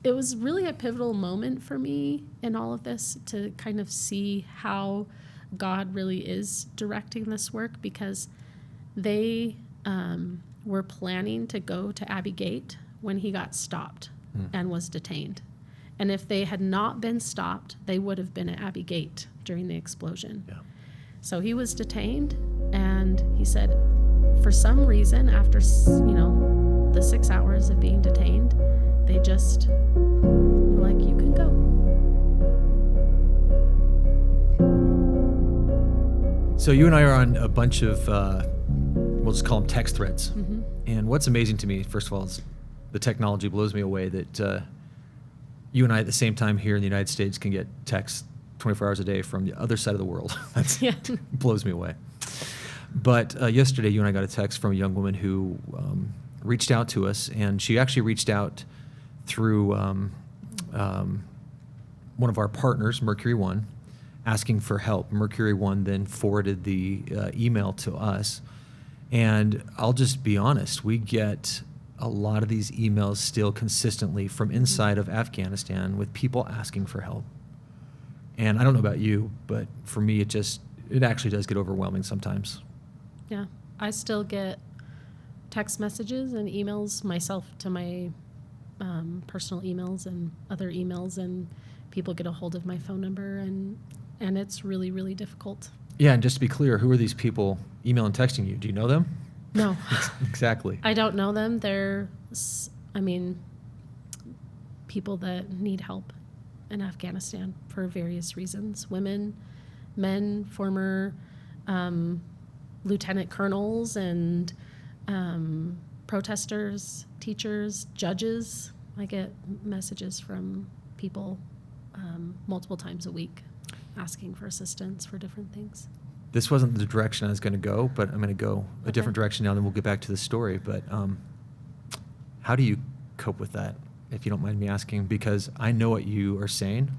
it was really a pivotal moment for me in all of this to kind of see how God really is directing this work, because they were planning to go to Abbey Gate when he got stopped and was detained. And if they had not been stopped, they would have been at Abbey Gate during the explosion. Yeah. So he was detained, and he said, for some reason, after, the 6 hours of being detained, they just were like, you can go. So you and I are on a bunch of, we'll just call them text threads. Mm-hmm. And what's amazing to me, first of all, is the technology blows me away that you and I at the same time here in the United States can get texts 24 hours a day from the other side of the world. That blows me away. But yesterday, you and I got a text from a young woman who reached out to us, and she actually reached out through one of our partners, Mercury One, asking for help. Mercury One then forwarded the email to us. And I'll just be honest, we get a lot of these emails still consistently from inside of Afghanistan with people asking for help. And I don't know about you, but for me, it actually does get overwhelming sometimes. Yeah, I still get text messages and emails myself to my personal emails and other emails, and people get a hold of my phone number, and it's really, really difficult. Yeah, and just to be clear, who are these people emailing and texting you? Do you know them? No. Exactly. I don't know them. They're, people that need help in Afghanistan for various reasons. Women, men, former lieutenant colonels, and protesters, teachers, judges. I get messages from people multiple times a week asking for assistance for different things. This wasn't the direction I was going to go, but I'm going to go a different direction now, then we'll get back to the story. But how do you cope with that, if you don't mind me asking? Because I know what you are saying.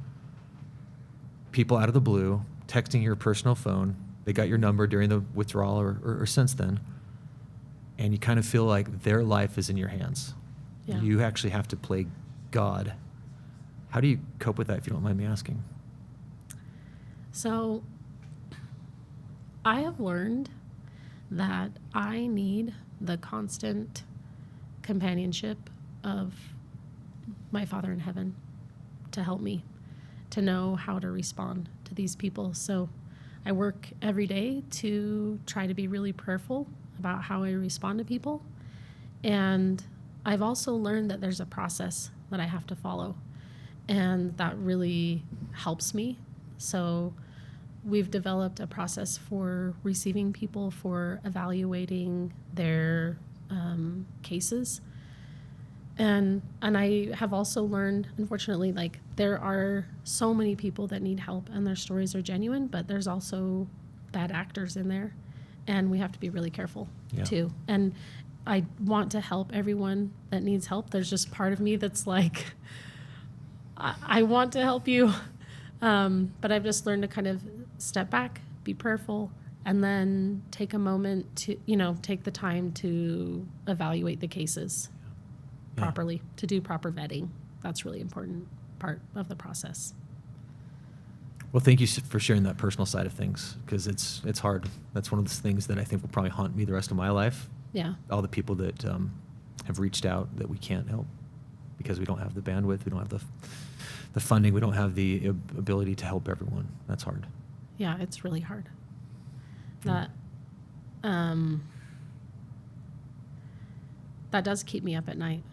People out of the blue, texting your personal phone, they got your number during the withdrawal or since then, and you kind of feel like their life is in your hands. Yeah. You actually have to play God. How do you cope with that, if you don't mind me asking? So I have learned that I need the constant companionship of my Father in heaven to help me to know how to respond to these people. So I work every day to try to be really prayerful about how I respond to people. And I've also learned that there's a process that I have to follow, and that really helps me. So we've developed a process for receiving people, for evaluating their cases. And I have also learned, unfortunately, like there are so many people that need help and their stories are genuine, but there's also bad actors in there, and we have to be really careful too. And I want to help everyone that needs help. There's just part of me that's like, I want to help you. But I've just learned to kind of step back, be prayerful, and then take a moment to, take the time to evaluate the cases properly, to do proper vetting. That's really important part of the process. Well, thank you for sharing that personal side of things, because it's hard. That's one of the things that I think will probably haunt me the rest of my life. Yeah. All the people that have reached out that we can't help because we don't have the bandwidth, we don't have the funding, we don't have the ability to help everyone. That's hard. Yeah, it's really hard. That does keep me up at night.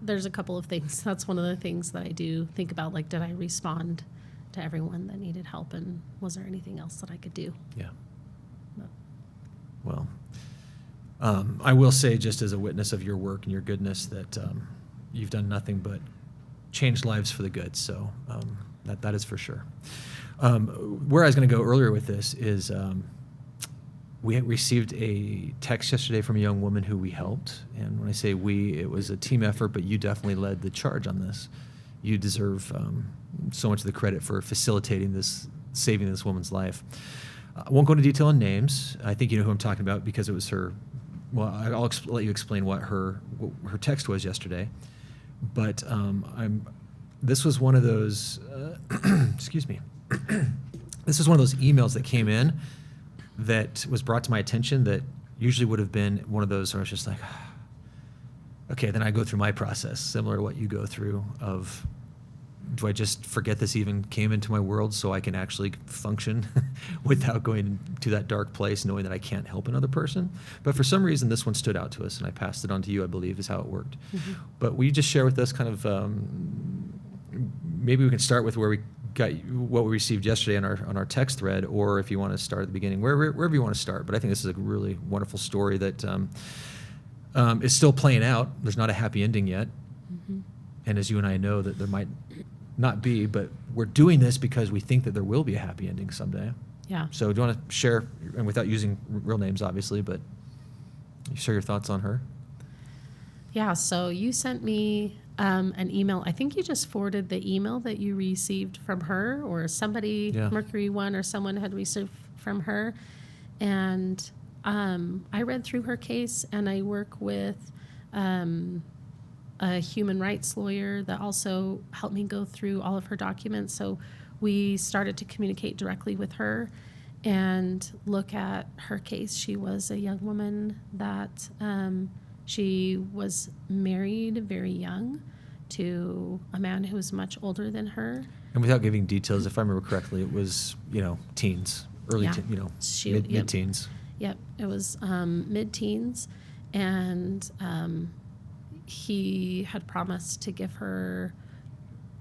There's a couple of things. That's one of the things that I do think about, like, did I respond to everyone that needed help, and was there anything else that I could do? Yeah. No. Well, I will say, just as a witness of your work and your goodness, that you've done nothing but changed lives for the good. So that is for sure. Where I was going to go earlier with this is we had received a text yesterday from a young woman who we helped. And when I say we, it was a team effort, but you definitely led the charge on this. You deserve so much of the credit for facilitating this, saving this woman's life. I won't go into detail on names. I think you know who I'm talking about, because it was her. Well, I'll let you explain what her text was yesterday. But this was one of those, excuse me, this is one of those emails that came in that was brought to my attention that usually would have been one of those where I was just like, okay, then I go through my process, similar to what you go through of, do I just forget this even came into my world so I can actually function without going to that dark place, knowing that I can't help another person? But for some reason, this one stood out to us, and I passed it on to you, I believe, is how it worked. Mm-hmm. But will you just share with us kind of, maybe we can start with where we got what we received yesterday on our text thread, or if you want to start at the beginning, wherever you want to start. But I think this is a really wonderful story that is still playing out. There's not a happy ending yet. Mm-hmm. And as you and I know that there might not be, but we're doing this because we think that there will be a happy ending someday. Yeah. So do you want to share, and without using real names, obviously, but share your thoughts on her? Yeah, so you sent me an email. I think you just forwarded the email that you received from her, or somebody, Yeah. Mercury One or someone had received from her. And I read through her case, and I work with a human rights lawyer that also helped me go through all of her documents. So we started to communicate directly with her and look at her case. She was a young woman that she was married very young to a man who was much older than her. And without giving details, if I remember correctly, it was, teens, early, Yeah. mid-teens. Yep, it was mid-teens, and he had promised to give her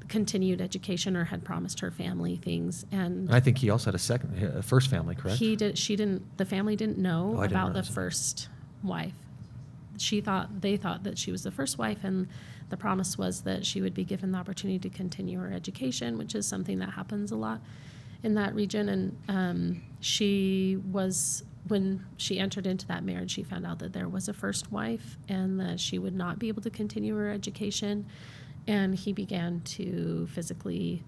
continued education, or had promised her family things. And I think he also had a first family, correct? The family didn't know about the that. first wife. They thought that she was the first wife, and the promise was that she would be given the opportunity to continue her education, which is something that happens a lot in that region. And when she entered into that marriage, she found out that there was a first wife and that she would not be able to continue her education. And he began to physically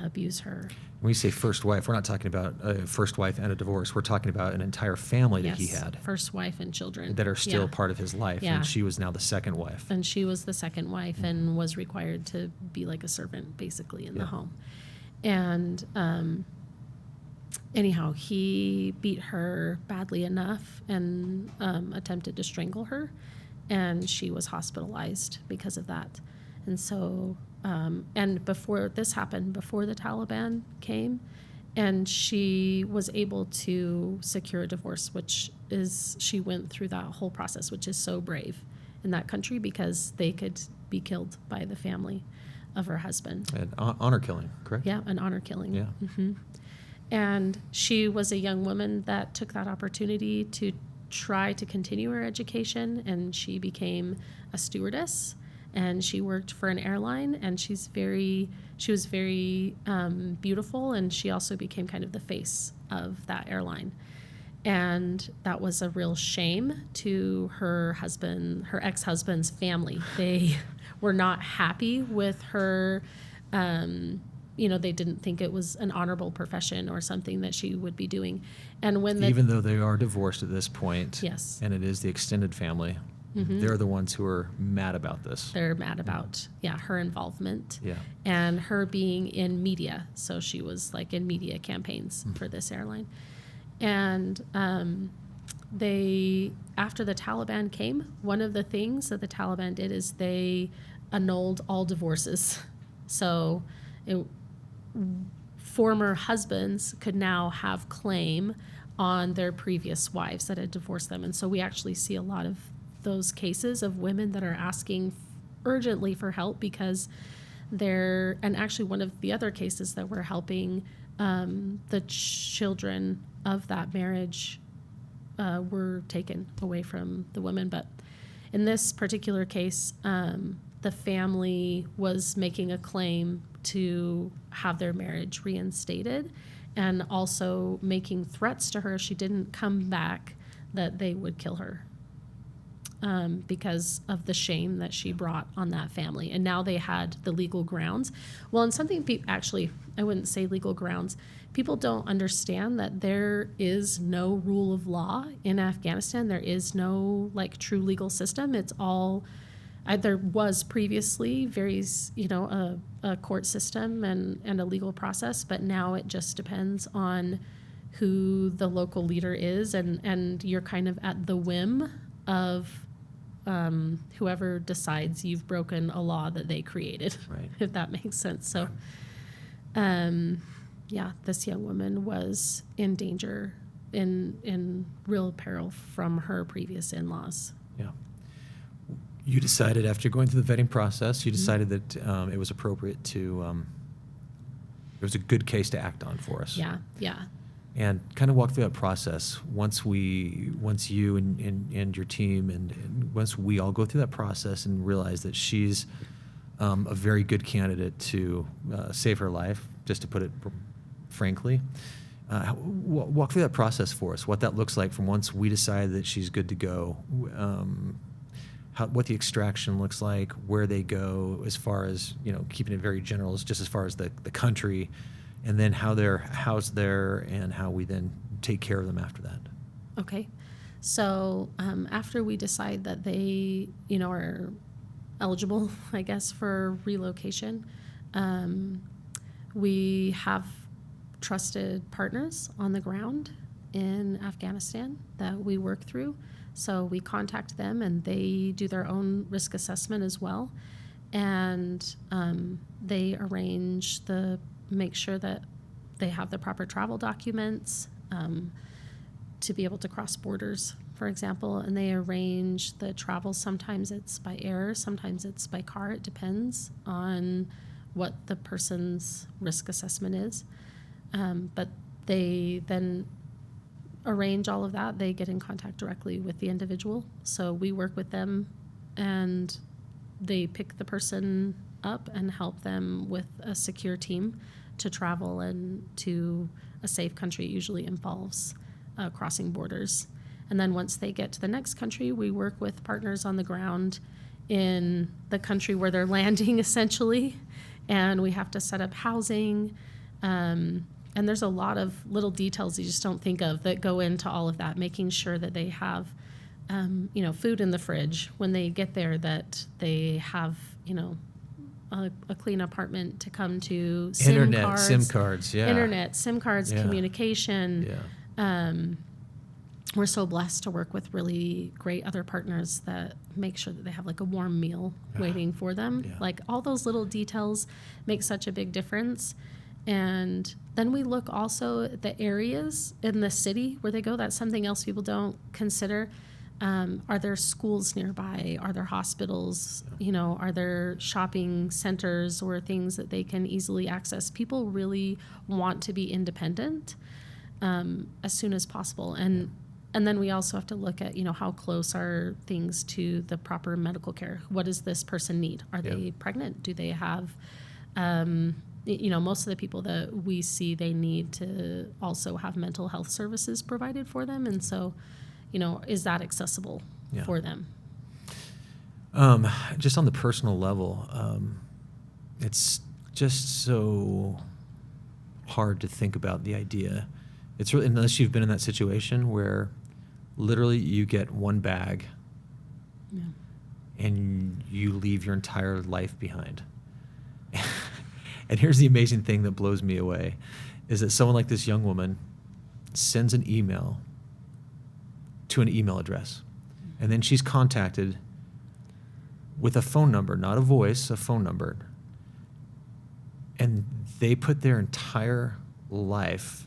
abuse her. When we say first wife, we're not talking about a first wife and a divorce. We're talking about an entire family that he had. First wife and children. That are still part of his life. Yeah. And she was now the second wife. And she was the second wife and was required to be like a servant, basically, in the home. And anyhow, he beat her badly enough and attempted to strangle her, and she was hospitalized because of that. And so, and before this happened, before the Taliban came, and she was able to secure a divorce, she went through that whole process, which is so brave in that country, because they could be killed by the family of her husband. An honor killing, correct? Yeah, an honor killing. Yeah. Mm-hmm. And she was a young woman that took that opportunity to try to continue her education, and she became a stewardess, and she worked for an airline, and she was very beautiful, and she also became kind of the face of that airline. And that was a real shame to her ex-husband's family. They were not happy with her. They didn't think it was an honorable profession or something that she would be doing. And even though they are divorced at this point, yes, and it is the extended family, mm-hmm. they're the ones who are mad about this. They're mad about, her involvement. Yeah. And her being in media. So she was like in media campaigns mm-hmm. for this airline. And after the Taliban came, one of the things that the Taliban did is they annulled all divorces. So former husbands could now have claim on their previous wives that had divorced them. And so we actually see a lot of those cases of women that are asking urgently for help because and actually one of the other cases that we're helping, the children of that marriage were taken away from the women. But in this particular case, the family was making a claim to have their marriage reinstated, and also making threats to her if she didn't come back that they would kill her because of the shame that she brought on that family. And now they had the legal grounds. Well, and something actually, I wouldn't say legal grounds. People don't understand that there is no rule of law in Afghanistan. There is no true legal system. It's all there was previously a court system and a legal process, but now it just depends on who the local leader is, and you're kind of at the whim of whoever decides you've broken a law that they created, Right. if that makes sense. So, this young woman was in danger, in real peril from her previous in-laws. Yeah. You decided, after going through the vetting process, you decided that it was appropriate to, it was a good case to act on for us. Yeah. And kind of walk through that process. Once you and your team and once we all go through that process and realize that she's a very good candidate to save her life, just to put it frankly, walk through that process for us, what that looks like from once we decide that she's good to go, what the extraction looks like, where they go, as far as, keeping it very general, just as far as the country, and then how they're housed there and how we then take care of them after that. Okay. So after we decide that they, are eligible, I guess, for relocation, we have trusted partners on the ground in Afghanistan that we work through. So we contact them, and they do their own risk assessment as well. And they arrange make sure that they have the proper travel documents to be able to cross borders, for example. And they arrange the travel. Sometimes it's by air, sometimes it's by car. It depends on what the person's risk assessment is. But they then arrange all of that. They get in contact directly with the individual. So we work with them, and they pick the person up and help them with a secure team to travel and to a safe country. It usually involves crossing borders. And then once they get to the next country, we work with partners on the ground in the country where they're landing, essentially. And we have to set up housing. And there's a lot of little details you just don't think of that go into all of that, making sure that they have, food in the fridge when they get there, that they have, a clean apartment to come to, SIM cards, Yeah. communication. Yeah. We're so blessed to work with really great other partners that make sure that they have like a warm meal waiting for them. Yeah. Like all those little details make such a big difference. And then we look also at the areas in the city where they go. That's something else people don't consider. Are there schools nearby? Are there hospitals? Are there shopping centers or things that they can easily access? People really want to be independent as soon as possible. And then we also have to look at, how close are things to the proper medical care? What does this person need? Are they pregnant? Do they have, most of the people that we see, they need to also have mental health services provided for them. And so, is that accessible for them? Just on the personal level, it's just so hard to think about the idea. It's really, unless you've been in that situation where literally you get one bag and you leave your entire life behind. And here's the amazing thing that blows me away, is that someone like this young woman sends an email to an email address, and then she's contacted with a phone number, not a voice, a phone number, and they put their entire life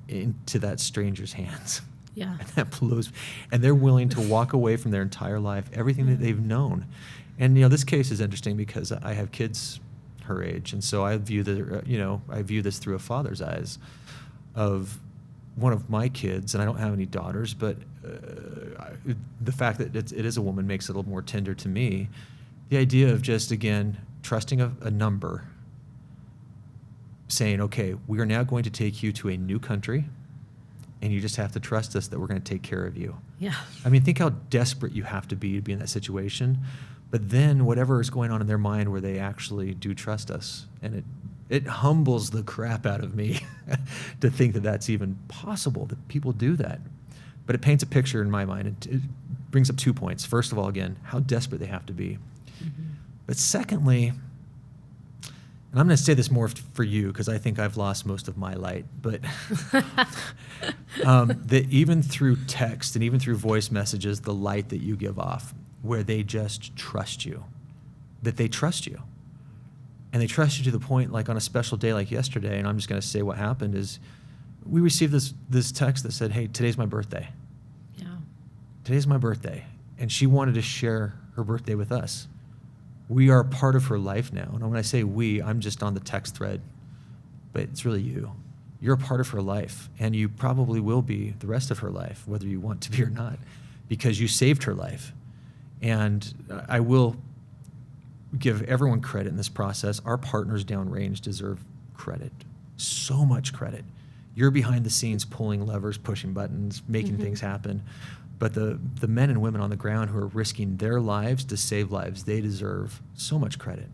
into that stranger's hands. Yeah. And that blows, and they're willing to walk away from their entire life, everything that they've known. And this case is interesting because I have kids her age, and so I view this through a father's eyes of one of my kids, and I don't have any daughters, but the fact that it is a woman makes it a little more tender to me. The idea of just, again, trusting a number, saying, okay, we are now going to take you to a new country, and you just have to trust us that we're going to take care of you. Yeah. I mean, think how desperate you have to be in that situation. But then whatever is going on in their mind where they actually do trust us, and it humbles the crap out of me to think that that's even possible, that people do that. But it paints a picture in my mind brings up 2 points. First of all, again, how desperate they have to be. But secondly, and I'm going to say this more for you because I think I've lost most of my light, but that even through text and even through voice messages, the light that you give off, where they just trust you, that they trust you. And they trust you to the point, like on a special day like yesterday, and I'm just going to say what happened is we received this text that said, hey, today's my birthday. Yeah. Today's my birthday. And she wanted to share her birthday with us. We are part of her life now. And when I say we, I'm just on the text thread, but it's really you. You're a part of her life, and you probably will be the rest of her life, whether you want to be or not, because you saved her life. And I will give everyone credit in this process. Our partners downrange deserve credit, so much credit. You're behind the scenes pulling levers, pushing buttons, making things happen. But the men and women on the ground who are risking their lives to save lives, they deserve so much credit.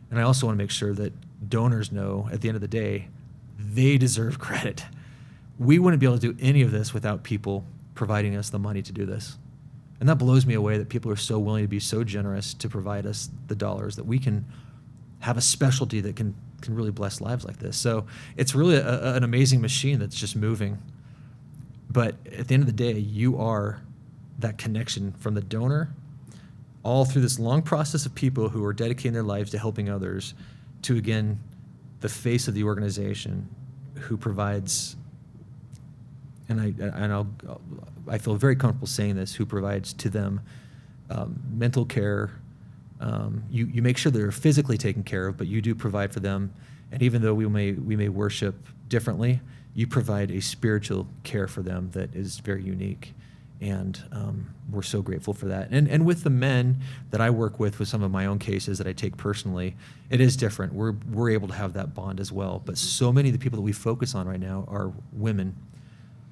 And I also want to make sure that donors know at the end of the day, they deserve credit. We wouldn't be able to do any of this without people providing us the money to do this. And that blows me away that people are so willing to be so generous to provide us the dollars that we can have a specialty that can really bless lives like this. So it's really an amazing machine that's just moving. But at the end of the day, you are that connection from the donor all through this long process of people who are dedicating their lives to helping others to, again, the face of the organization who provides, and I feel very comfortable saying this, who provides to them mental care. You make sure they're physically taken care of, but you do provide for them. And even though we may worship differently, you provide a spiritual care for them that is very unique. And we're so grateful for that. And with the men that I work with some of my own cases that I take personally, it is different. We're able to have that bond as well. But so many of the people that we focus on right now are women,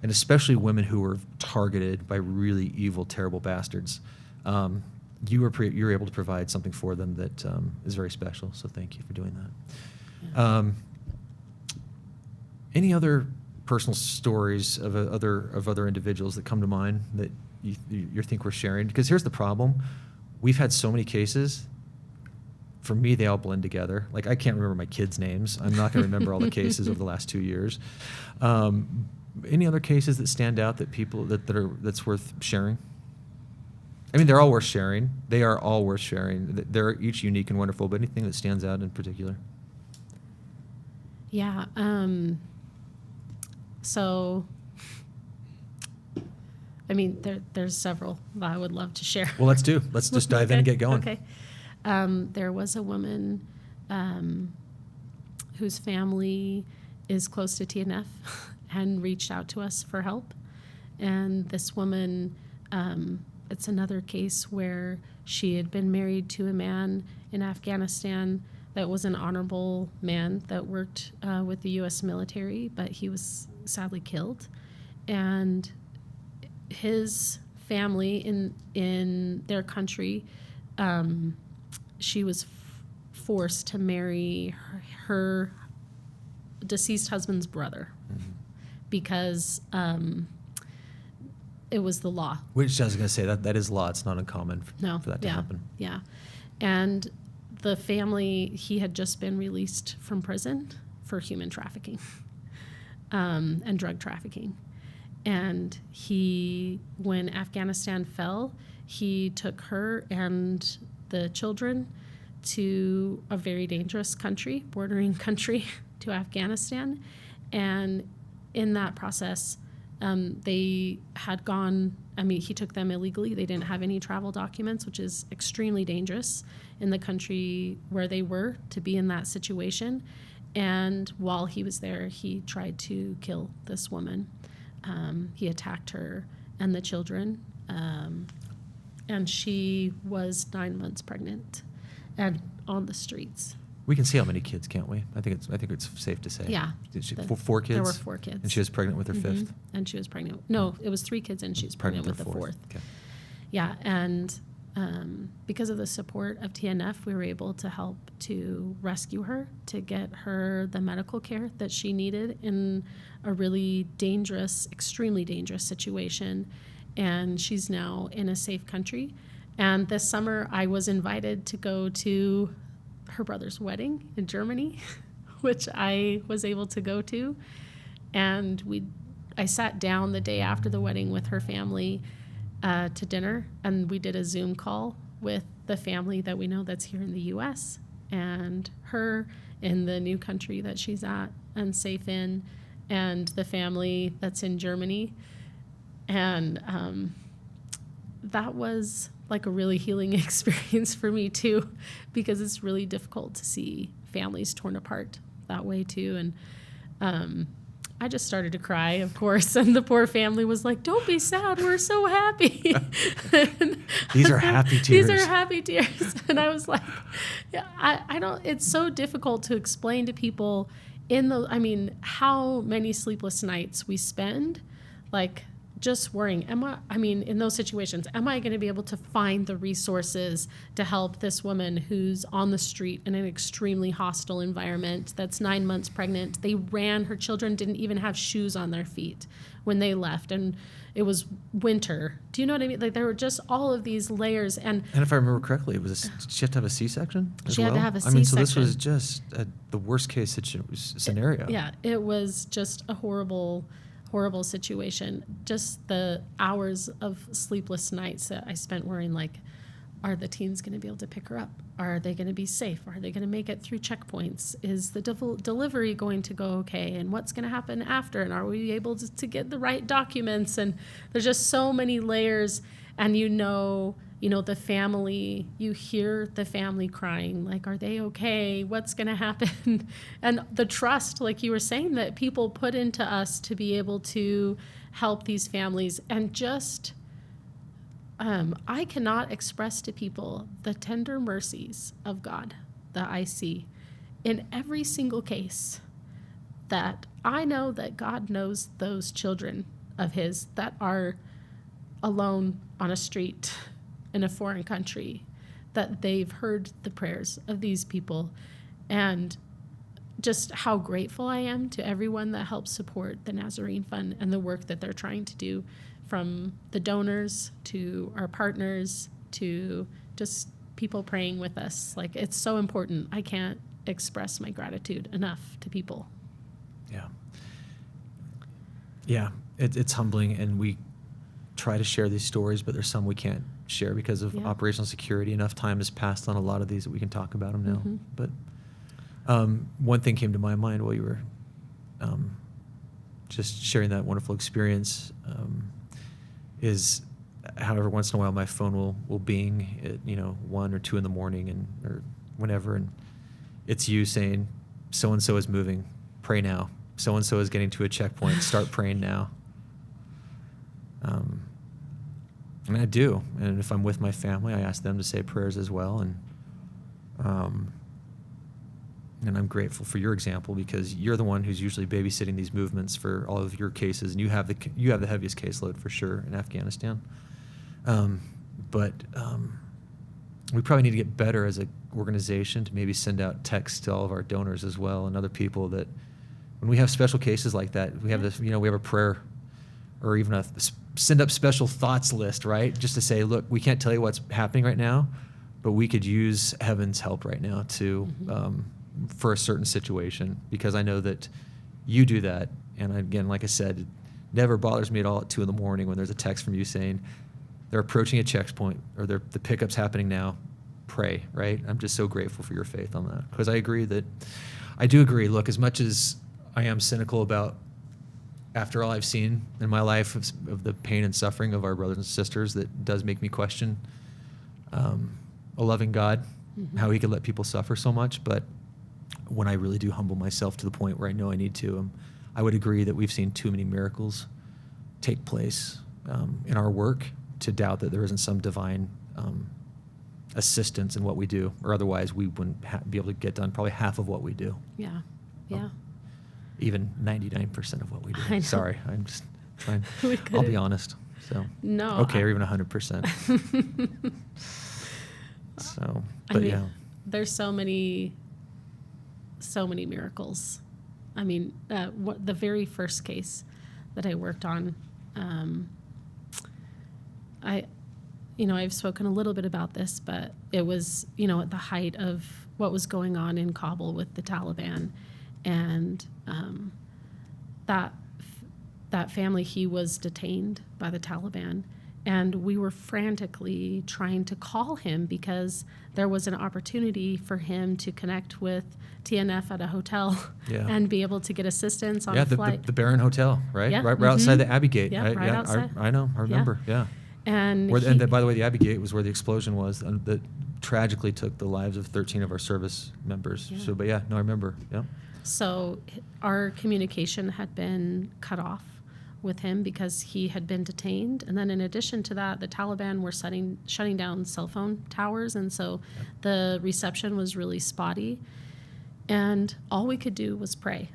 and especially women who are targeted by really evil, terrible bastards. You're able to provide something for them that is very special. So thank you for doing that. Yeah. Any other personal stories of other individuals that come to mind that you think we're sharing? Because here's the problem. We've had so many cases. For me, they all blend together. Like, I can't remember my kids' names. I'm not going to remember all the cases over the last 2 years. Any other cases that stand out that people that's worth sharing? I mean, they're all worth sharing. They are all worth sharing. They're each unique and wonderful, but anything that stands out in particular? Yeah. So, I mean, there's several that I would love to share. Well, let's just dive in and get going. Okay. There was a woman whose family is close to TNF and reached out to us for help. And this woman, it's another case where she had been married to a man in Afghanistan that was an honorable man that worked with the U.S. military, but he was sadly killed. And his family in their country, she was forced to marry her deceased husband's brother because it was the law. Which I was going to say, that is law. It's not uncommon for that to happen. Yeah. And the family, he had just been released from prison for human trafficking and drug trafficking. And when Afghanistan fell, he took her and the children to a very dangerous country, bordering country to Afghanistan. And in that process, they had gone, he took them illegally. They didn't have any travel documents, which is extremely dangerous in the country where they were to be in that situation. And while he was there, he tried to kill this woman. He attacked her and the children, and she was 9 months pregnant and on the streets. We can see how many kids, can't we? I think it's safe to say. Yeah. Did she, 4 kids? There were 4 kids. And she was pregnant with her 5th? And she was pregnant. No, it was 3 kids and she was pregnant with the 4th. Okay. Yeah, and because of the support of TNF, we were able to help to rescue her, to get her the medical care that she needed in a really dangerous, extremely dangerous situation. and she's now in a safe country. And this summer, I was invited to go to her brother's wedding in Germany, which I was able to go to. And I sat down the day after the wedding with her family to dinner, and we did a Zoom call with the family that we know that's here in the U.S. and her in the new country that she's at and safe in, and the family that's in Germany. And that was like a really healing experience for me too, because it's really difficult to see families torn apart that way too. And I just started to cry, of course, and the poor family was like, "Don't be sad, we're so happy." These are happy tears. These are happy tears. And I was like, yeah, I don't, it's so difficult to explain to people how many sleepless nights we spend, like, just worrying, in those situations, am I going to be able to find the resources to help this woman who's on the street in an extremely hostile environment, that's 9 months pregnant? Her children didn't even have shoes on their feet when they left, and it was winter. Do you know what I mean? Like, there were just all of these layers. And if I remember correctly, she had to have a C-section as well? She had to have a C-section. So this was just the worst case scenario. Yeah, it was just a horrible situation. Just the hours of sleepless nights that I spent worrying, like, are the teens going to be able to pick her up? Are they going to be safe? Are they going to make it through checkpoints? Is the delivery going to go okay? And what's going to happen after? And are we able to get the right documents? And there's just so many layers. And the family, you hear the family crying, like, are they okay? What's going to happen? And the trust, like you were saying, that people put into us to be able to help these families. And just, I cannot express to people the tender mercies of God that I see in every single case, that I know that God knows those children of his that are alone on a street in a foreign country, that they've heard the prayers of these people. And just how grateful I am to everyone that helps support the Nazarene Fund and the work that they're trying to do, from the donors to our partners to just people praying with us. Like, it's so important. I can't express my gratitude enough to people. Yeah, it's humbling, and we try to share these stories, but there's some we can't share because of operational security. Enough time has passed on a lot of these that we can talk about them now. Mm-hmm. But one thing came to my mind while you were just sharing that wonderful experience, is how every once in a while my phone will bing at 1 or 2 in the morning or whenever, and it's you saying, so and so is moving, pray now. So and so is getting to a checkpoint, start praying now. And I do, and if I'm with my family, I ask them to say prayers as well, and I'm grateful for your example, because you're the one who's usually babysitting these movements for all of your cases, and you have the heaviest caseload for sure in Afghanistan. But we probably need to get better as an organization to maybe send out texts to all of our donors as well and other people, that when we have special cases like that, we have this, we have a prayer, or even a send up special thoughts list, right? Just to say, look, we can't tell you what's happening right now, but we could use heaven's help right now to for a certain situation, because I know that you do that. And again, like I said, it never bothers me at all at 2 in the morning when there's a text from you saying they're approaching a checkpoint, or the pickup's happening now. Pray, right? I'm just so grateful for your faith on that, because I do agree. Look, as much as I am cynical about, after all I've seen in my life of the pain and suffering of our brothers and sisters, that does make me question a loving God, how he could let people suffer so much. But when I really do humble myself to the point where I know I need to, I would agree that we've seen too many miracles take place in our work to doubt that there isn't some divine assistance in what we do, or otherwise we wouldn't be able to get done probably half of what we do. Yeah. Even 99% of what we do. Sorry, I'm just trying. I'll be honest. So no. Okay, or even 100%. So, but yeah, there's so many miracles. I mean, the very first case that I worked on, I've spoken a little bit about this, but it was, at the height of what was going on in Kabul with the Taliban, and that family, he was detained by the Taliban, and we were frantically trying to call him because there was an opportunity for him to connect with TNF at a hotel and be able to get assistance on a flight. The Barron Hotel, right? Yeah. Right outside the Abbey Gate. Yeah, right outside. I know. I remember. Yeah. And By the way, the Abbey Gate was where the explosion was that tragically took the lives of 13 of our service members. Yeah. So, but I remember. Yeah. So our communication had been cut off with him because he had been detained. And then in addition to that, the Taliban were shutting down cell phone towers. And so the reception was really spotty. And all we could do was pray.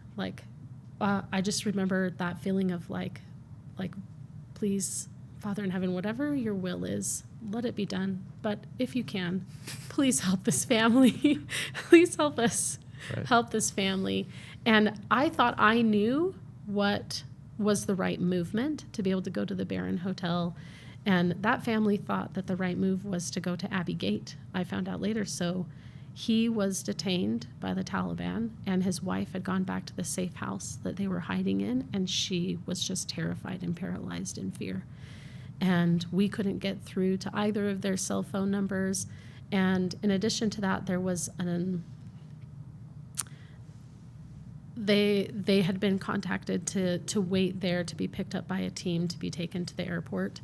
I just remember that feeling of like, please, Father in heaven, whatever your will is, let it be done. But if you can, please help this family. Please help us. Right. Help this family. And I thought I knew what was the right movement to be able to go to the Barron Hotel. And that family thought that the right move was to go to Abbey Gate. I found out later. So he was detained by the Taliban, and his wife had gone back to the safe house that they were hiding in, and she was just terrified and paralyzed in fear. And we couldn't get through to either of their cell phone numbers. And in addition to that, there was they had been contacted to wait there to be picked up by a team to be taken to the airport.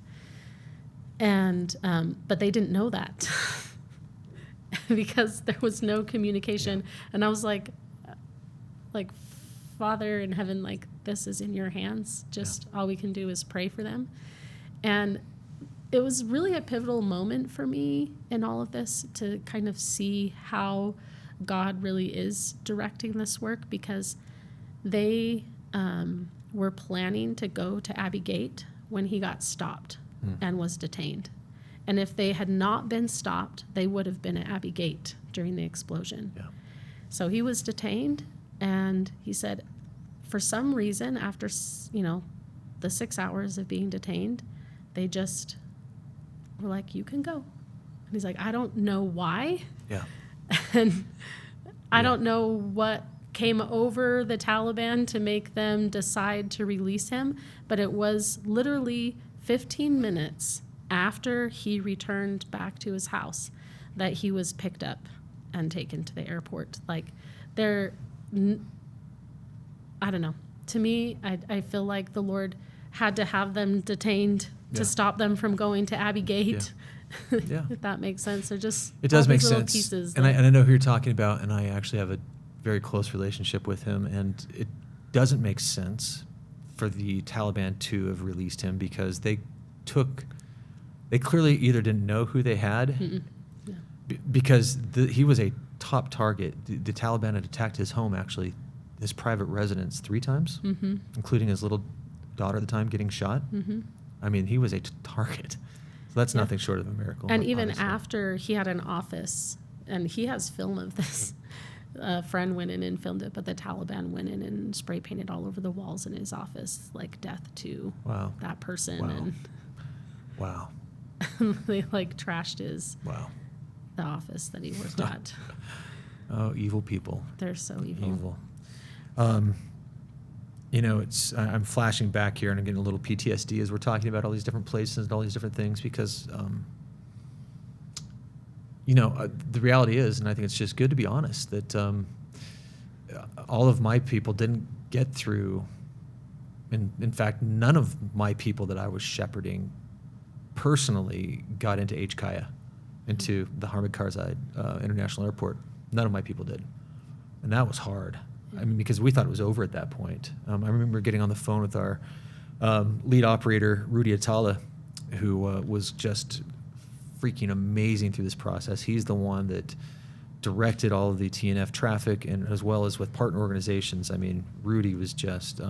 And but they didn't know that because there was no communication. And I was like, Father in heaven, this is in your hands. Just all we can do is pray for them. And it was really a pivotal moment for me in all of this to kind of see how God really is directing this work, because they were planning to go to Abbey Gate when he got stopped and was detained. And if they had not been stopped, they would have been at Abbey Gate during the explosion. Yeah. So he was detained, and he said, for some reason, after the 6 hours of being detained, they just were like, you can go. And he's like, I don't know why. Yeah. And I don't know what came over the Taliban to make them decide to release him, but it was literally 15 minutes after he returned back to his house that he was picked up and taken to the airport. I don't know. To me, I feel like the Lord had to have them detained to stop them from going to Abbey Gate. Yeah. If that makes sense. Or just it does make little sense. Pieces and I know who you're talking about, and I actually have a very close relationship with him, and it doesn't make sense for the Taliban to have released him, because they clearly either didn't know who they had, because he was a top target. The Taliban had attacked his home, actually, his private residence 3 times, including his little daughter at the time getting shot. I mean, he was a target. So that's nothing short of a miracle. And even after he had an office, and he has film of this, a friend went in and filmed it, but the Taliban went in and spray painted all over the walls in his office, death to that person. Wow. And they trashed the office that he worked at. Oh, evil people. They're so evil. I'm flashing back here, and I'm getting a little PTSD as we're talking about all these different places and all these different things, because, the reality is, and I think it's just good to be honest, that all of my people didn't get through. In fact, none of my people that I was shepherding personally got into HKIA, into the Hamid Karzai International Airport. None of my people did. And that was hard. I mean, because we thought it was over at that point. I remember getting on the phone with our lead operator, Rudy Atala, who was just freaking amazing through this process. He's the one that directed all of the TNF traffic, and as well as with partner organizations. I mean, Rudy was just.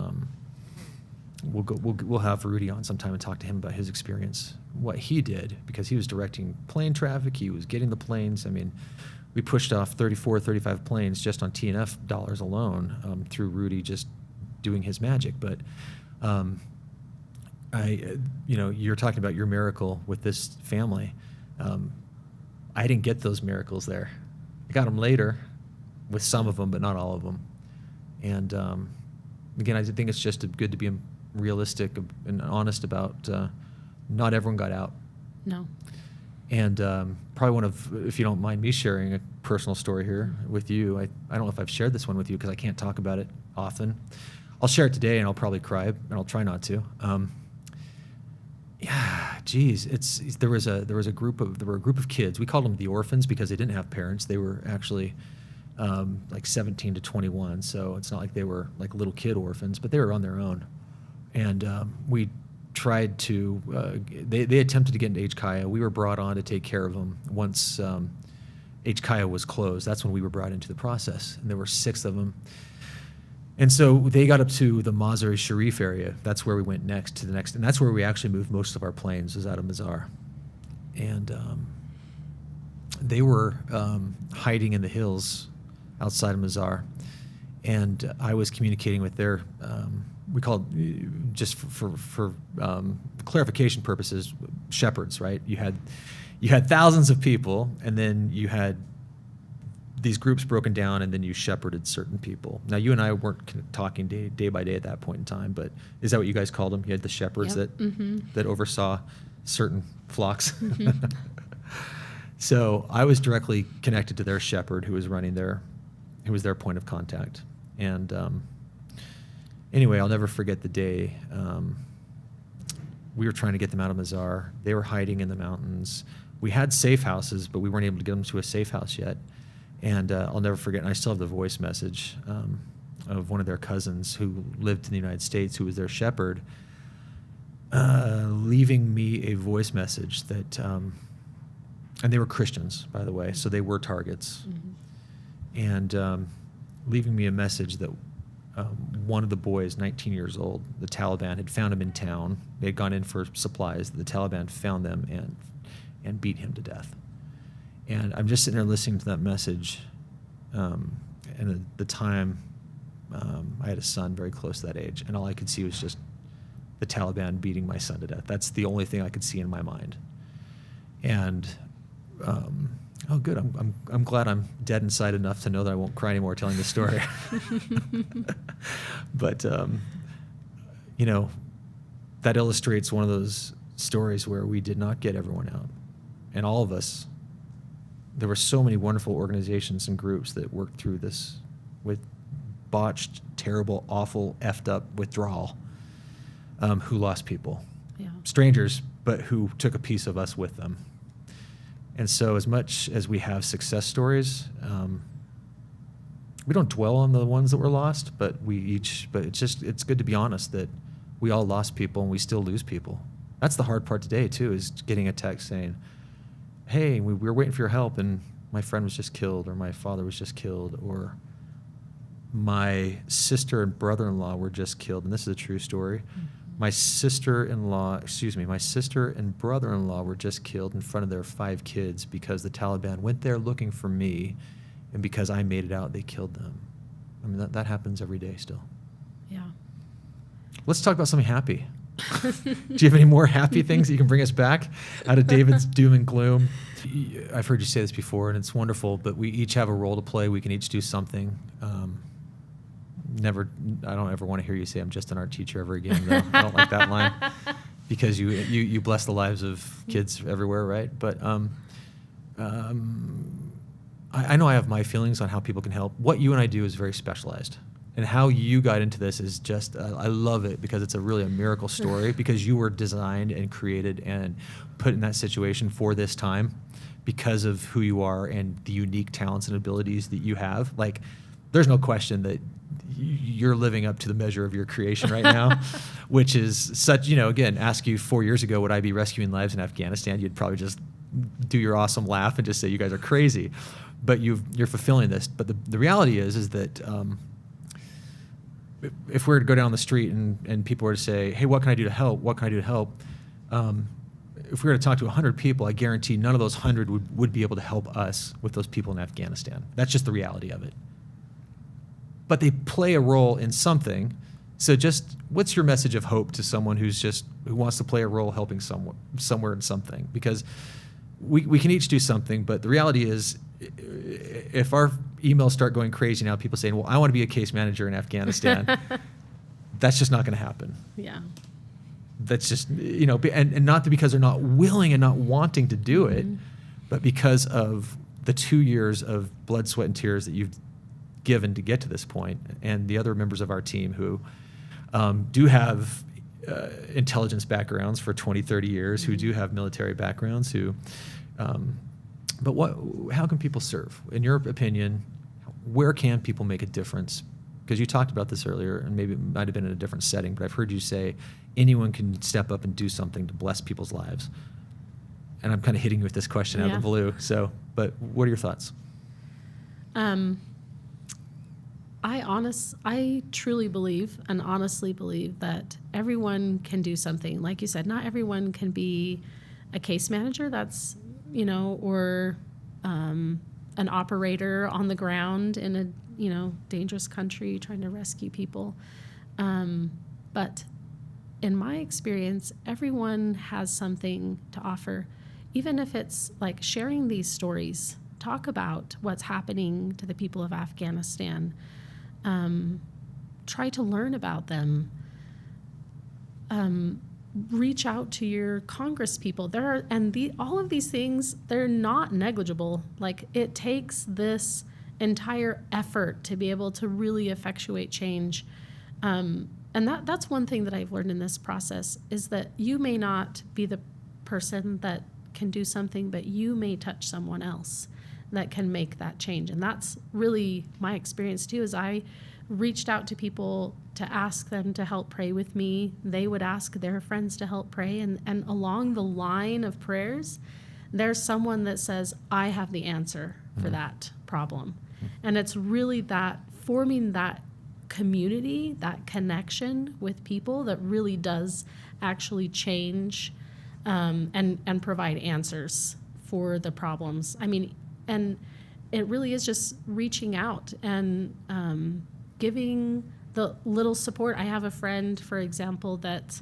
We'll have Rudy on sometime and talk to him about his experience, what he did, because he was directing plane traffic. He was getting the planes. I mean, we pushed off 34, 35 planes just on TNF dollars alone through Rudy just doing his magic. But you're talking about your miracle with this family. I didn't get those miracles there. I got them later with some of them, but not all of them. And again, I think it's just good to be realistic and honest about not everyone got out. No. And probably one of, if you don't mind me sharing a personal story here with you, I don't know if I've shared this one with you because I can't talk about it often. I'll share it today and I'll probably cry, and I'll try not to. There were a group of kids. We called them the orphans because they didn't have parents. They were actually like 17 to 21, so it's not like they were like little kid orphans, but they were on their own. And we tried to. They attempted to get into HKIA. We were brought on to take care of them once HKIA was closed. That's when we were brought into the process, and there were 6 of them. And so they got up to the Mazar-e Sharif area. That's where we went next, and that's where we actually moved most of our planes, was out of Mazar. And they were hiding in the hills outside of Mazar. And I was communicating with their, we called, just for clarification purposes, shepherds, right? You had thousands of people, and then you had these groups broken down, and then you shepherded certain people. Now, you and I weren't talking day by day at that point in time, but is that what you guys called them? You had the shepherds that oversaw certain flocks. Mm-hmm. So I was directly connected to their shepherd, who was their point of contact. And anyway, I'll never forget the day we were trying to get them out of Mazar. They were hiding in the mountains. We had safe houses, but we weren't able to get them to a safe house yet. And I'll never forget, and I still have the voice message of one of their cousins who lived in the United States, who was their shepherd, leaving me a voice message that, and they were Christians, by the way, so they were targets. Mm-hmm. And leaving me a message that one of the boys, 19 years old, the Taliban had found him in town. They had gone in for supplies. The Taliban found them and beat him to death. And I'm just sitting there listening to that message, and at the time, I had a son very close to that age, and all I could see was just the Taliban beating my son to death. That's the only thing I could see in my mind. And oh, good. I'm glad I'm dead inside enough to know that I won't cry anymore telling this story. But that illustrates one of those stories where we did not get everyone out, and all of us. There were so many wonderful organizations and groups that worked through this with botched, terrible, awful, effed up withdrawal, who lost people. Yeah. Strangers, but who took a piece of us with them. And so as much as we have success stories, we don't dwell on the ones that were lost, but it's good to be honest that we all lost people and we still lose people. That's the hard part today too, is getting a text saying, hey, we were waiting for your help, and my friend was just killed, or my father was just killed, or my sister and brother-in-law were just killed. And this is a true story. Mm-hmm. My sister and brother-in-law were just killed in front of their 5 kids because the Taliban went there looking for me, and because I made it out, they killed them. I mean, that happens every day still. Yeah. Let's talk about something happy. Do you have any more happy things that you can bring us back out of David's doom and gloom? I've heard you say this before, and it's wonderful, but we each have a role to play. We can each do something. I don't ever want to hear you say I'm just an art teacher ever again, though. I don't like that line, because you bless the lives of kids everywhere, right? But I know I have my feelings on how people can help. What you and I do is very specialized. And how you got into this is just, I love it, because it's really a miracle story, because you were designed and created and put in that situation for this time because of who you are and the unique talents and abilities that you have. Like, there's no question that you're living up to the measure of your creation right now, which is such, again, ask you 4 years ago, would I be rescuing lives in Afghanistan? You'd probably just do your awesome laugh and just say, you guys are crazy. But you're fulfilling this. But the reality is that, if we were to go down the street and people were to say, hey, what can I do to help? What can I do to help? If we were to talk to 100 people, I guarantee none of those 100 would be able to help us with those people in Afghanistan. That's just the reality of it. But they play a role in something So just what's your message of hope to someone who wants to play a role helping somewhere in something? Because we can each do something, but the reality is, if our emails start going crazy now, people saying, well, I want to be a case manager in Afghanistan, that's just not going to happen. Yeah. That's just, and not because they're not willing and not wanting to do it, but because of the 2 years of blood, sweat, and tears that you've given to get to this point, and the other members of our team who do have intelligence backgrounds for 20, 30 years, who do have military backgrounds, but how can people serve? In your opinion, where can people make a difference? Because you talked about this earlier, and maybe it might have been in a different setting, but I've heard you say anyone can step up and do something to bless people's lives. And I'm kind of hitting you with this question out of the blue. But what are your thoughts? I truly believe and honestly believe that everyone can do something. Like you said, not everyone can be a case manager. That's, or an operator on the ground in a, dangerous country trying to rescue people. But in my experience, everyone has something to offer, even if it's like sharing these stories. Talk about what's happening to the people of Afghanistan. Try to learn about them. Reach out to your Congress people. All of these things, they're not negligible. Like, it takes this entire effort to be able to really effectuate change. And that's one thing that I've learned in this process, is that you may not be the person that can do something, but you may touch someone else that can make that change. And that's really my experience too, is I reached out to people to ask them to help pray with me. They would ask their friends to help pray. And along the line of prayers, there's someone that says, I have the answer for that problem. And it's really that forming that community, that connection with people, that really does actually change and provide answers for the problems. I mean, and it really is just reaching out and giving the little support. I have a friend, for example, that,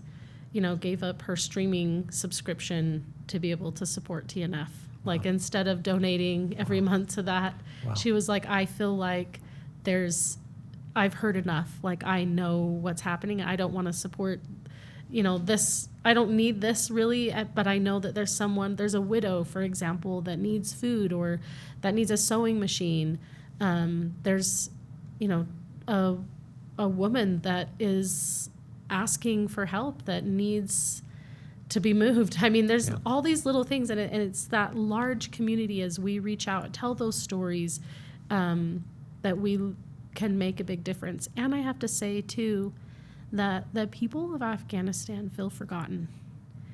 gave up her streaming subscription to be able to support TNF. Like, instead of donating every month to that, she was like, I feel like I've heard enough. Like, I know what's happening. I don't want to support, this. I don't need this really, but I know that there's a widow, for example, that needs food or that needs a sewing machine. There's, a woman that is asking for help that needs to be moved. I mean, there's all these little things, and it's that large community as we reach out, tell those stories, that we can make a big difference. And I have to say, too, that the people of Afghanistan feel forgotten.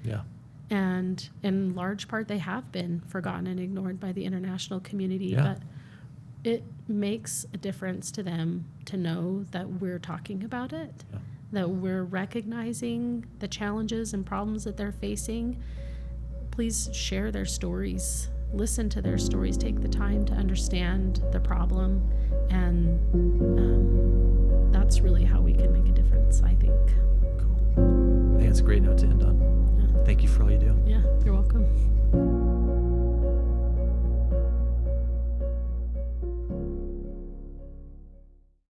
Yeah. And in large part, they have been forgotten and ignored by the international community. Yeah. But it makes a difference to them to know that we're talking about it, that we're recognizing the challenges and problems that they're facing. Please share their stories. Listen to their stories. Take the time to understand the problem. And that's really how we can make a difference, I think. Cool. I think that's a great note to end on. Yeah. Thank you for all you do. Yeah, you're welcome.